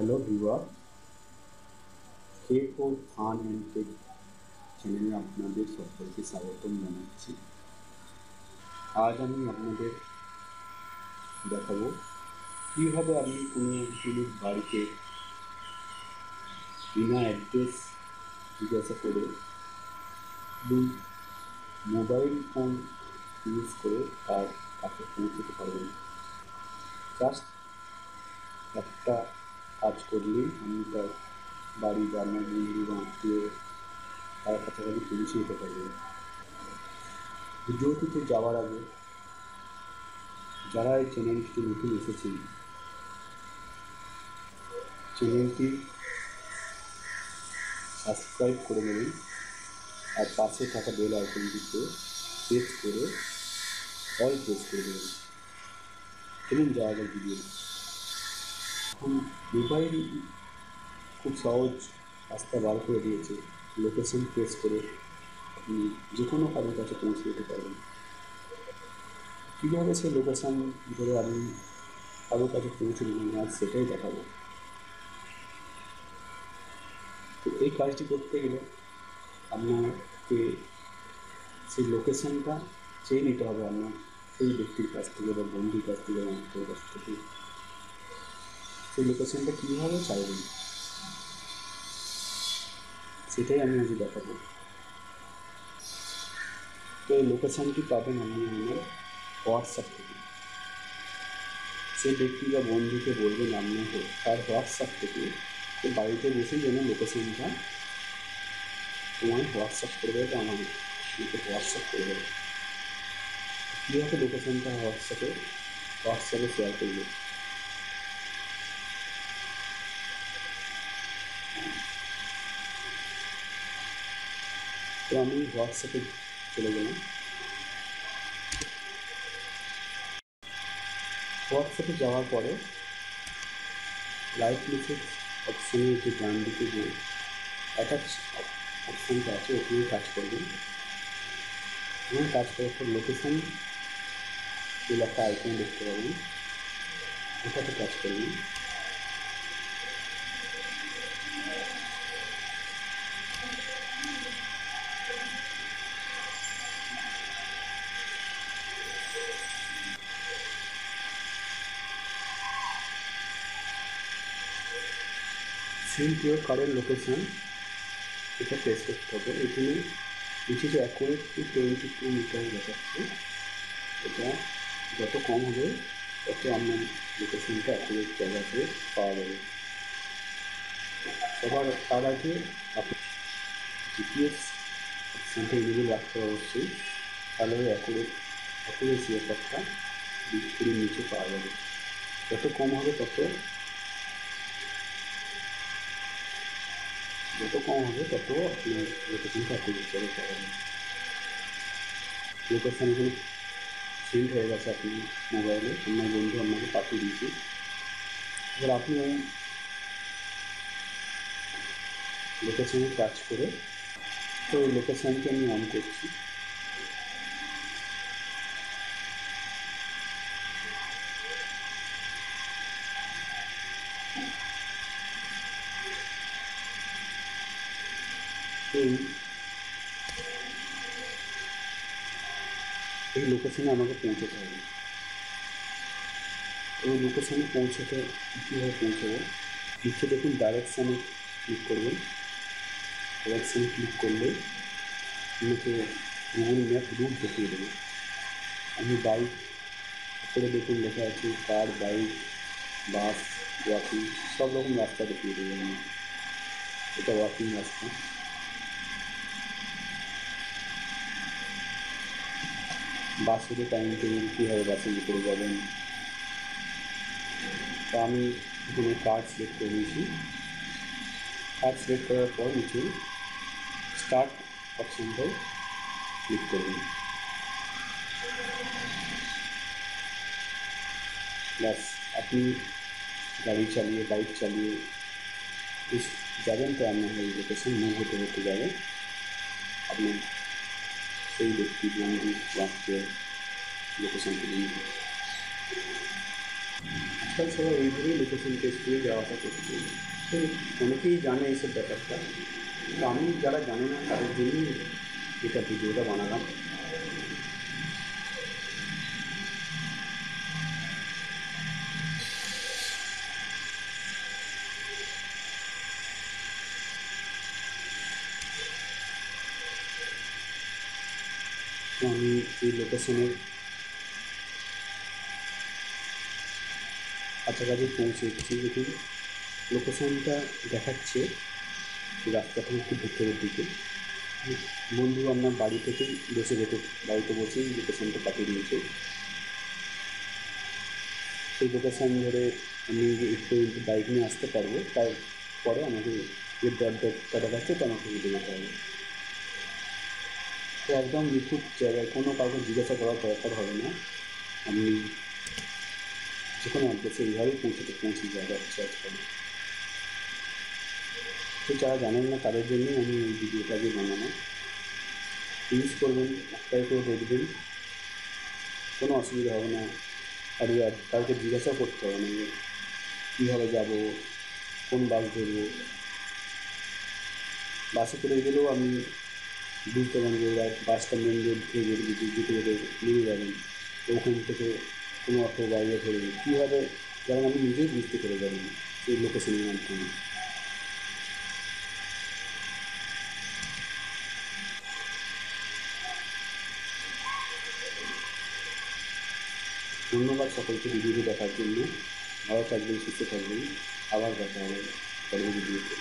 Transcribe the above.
Hello viewer, K four fun and tech চ্যানেলে আপনাদের সকলকে স্বাগতম জানাচ্ছি। আজ আমি আপনাদের দেখাবো কীভাবে আপনি কোনো জিনিস বাড়িতে বিনা অ্যাড্রেস জিজ্ঞাসা করে মোবাইল ফোন ইউজ করে তার কাছে পৌঁছতে পারবেন। জাস্ট একটা কাজ করলেই আপনি তার বাড়ি বা আপনার বন্ধু বা আত্মীয় তার কাছাকাছি পৌঁছে যেতে পারবেন। ভিডিওটিতে যাওয়ার আগে যারা এই চ্যানেলটিতে নতুন এসেছেন, চ্যানেলটি সাবস্ক্রাইব করে দেবেন আর পাশে থাকা বেল আইকনটিতে প্রেস করে অল প্রেস করে দেবেন। চলুন যাওয়া যাক ভিডিও। এখন মোবাইল খুব সহজ রাস্তা বার করে দিয়েছে। লোকেশন প্রেস করে আপনি যে কোনো কারোর কাছে পৌঁছে যেতে পারবেন। কীভাবে সেই লোকেশান ধরে আপনি কারোর কাছে পৌঁছে দেবেন আজ সেটাই দেখাবো। তো এই কাজটি করতে গেলে আপনাকে সেই লোকেশানটা চেয়ে নিতে হবে আপনার সেই ব্যক্তির কাছ থেকে বা বন্ধুর কাছ থেকে বা আত্মীয়র কাছ থেকে। সেই লোকেশানটা কীভাবে চাইবেন সেটাই আমি আজ দেখাবো। তো এই লোকেশানটি পাবেন আপনি আপনার হোয়াটসঅ্যাপ থেকে। সেই ব্যক্তি বা বন্ধুকে বলবেন আপনার তার হোয়াটসঅ্যাপ থেকে বাড়িতে বসেই যেন লোকেশানটা তোমায় হোয়াটসঅ্যাপ করে দেবে, আমাকে হোয়াটসঅ্যাপ করে দেবে। কীভাবে লোকেশানটা হোয়াটসঅ্যাপে শেয়ার করবে? তো আমি হোয়াটসঅ্যাপে চলে গেলাম। হোয়াটসঅ্যাপে যাওয়ার পরে লাইভ মেসেজ অপশানের যে ডান দিকে যে অ্যাটাচ অপশানটা আছে ওখানে কাজ করবেন। এবং কাজ করার পর লোকেশান এলাকা আইকন দেখতে পাবেন, ওটাতে কাজ করবেন। সেন্ড ইউর কারেন্ট লোকেশান এটা প্রেস করতে হবে। এখানে নিচে যে অ্যাকুরেট টু 22 মিটার দেখাচ্ছে, এটা যত কম হবে তত আপনার লোকেশানটা অ্যাকুরেট জায়গাতে পাওয়া যাবে। সবার তার আগে আপনি জিপিএস অপশানটা ইনেবল রাখতে হবে অবশ্যই, তাহলে অ্যাকুরেসি ব্যাপারটা 20 নিচে পাওয়া যাবে। যত কম হবে তত আপনার লোকেশানটা অ্যাকুরেট জায়গায় পাওয়া যাবে। লোকেশান এখানে সেন্ড হয়ে গেছে আপনি মোবাইলে, আপনার বন্ধু আপনাকে পাঠিয়ে দিয়েছে। এবার আপনি ওই লোকেশানে টাচ করে, তো ওই লোকেশানকে আমি অন করছি। এই লোকেশানে আমাকে পৌঁছতে হবে। ওই লোকেশানে পৌঁছতে কীভাবে পৌঁছাবো? নিচে দেখুন ডাইরেকশানে ক্লিক করবেন। ডাইরেকশানে ক্লিক করলে আপনাকে গুগল ম্যাপ রুট দেখিয়ে দেবে। আমি বাইক করে দেখুন লেখা আছে কার, বাইক, বাস, ওয়াকিং সব রকম রাস্তা দেখিয়ে দেবে আমি। এটা ওয়াকিং রাস্তা। বাসেরও টাইম টেবিল কীভাবে বাসে করে যাবেন। তো আমি এখানে কার্ড সিলেক্ট করে নিয়েছি। কার্ড সিলেক্ট করার পর নিচে স্টার্ট অপশানটায় ক্লিক করবেন। প্লাস আপনি গাড়ি চালিয়ে বাইক চালিয়ে যাবেন, তো আপনার এই লোকেশন মুভ হতে হতে যাবে আপনার সেই ব্যক্তি বন্ধু বাঁচতে লোকেশনটি নিয়ে। আজকাল সবাই এইভাবেই লোকেশন টেস্ট দিয়ে যাওয়া আসা করছে। তো অনেকেই জানে এইসব ব্যাপারটা, তো আমি যারা জানে না তাদের জন্যই এটা ভিডিওটা বানালাম। তো আমি এই লোকেশনের কাছাকাছি পৌঁছে এসেছি। দেখুন লোকেশনটা দেখাচ্ছে রাস্তাটা একটু ভেতরের দিকে। বন্ধু আপনার বাড়ি থেকেই বাড়িতে বসেই লোকেশনটা পাঠিয়ে দিয়েছে। সেই লোকেশন ধরে আমি একটু বাইক নিয়ে আসতে পারবো, তারপরে আমাকে যে ডট ডটটা দেখাচ্ছে তো আমাকে হেঁটে যেতে হবে। তো একদম নিখুঁত জায়গায়, কোনো কাউকে জিজ্ঞাসা করার দরকার হবে না। আমি যে কোনো অ্যাড্রেসে এইভাবেই পৌঁছে যাওয়া যাচ্ছে আজকাল। তো যারা জানেন না তাদের জন্যই আমি এই ভিডিওটা আগে বানানো। ইউজ করবেন, একটাই করে দেখবেন, কোনো অসুবিধা হবে না। আর কাউকে জিজ্ঞাসা করতে হবে না যে কীভাবে যাবো, কোন বাস ধরবো। বাসে করে গেলেও আপনি বুঝতে পারেন যে বাসটা মেন রোড থেকে যেতে যেতে যেতে নেমে যাবেন, তো ওখান থেকে কোনো অটো বা ইয়ে ধরবেন কীভাবে যেমন আপনি নিজেই বুঝতে পেরে যাবেন সেই লোকেশনের মাধ্যমে। ধন্যবাদ সকলকে ভিডিওটি দেখার জন্য। ভালো থাকবেন, সুস্থ থাকবেন। আবার দেখা হবে পরের ভিডিওতে।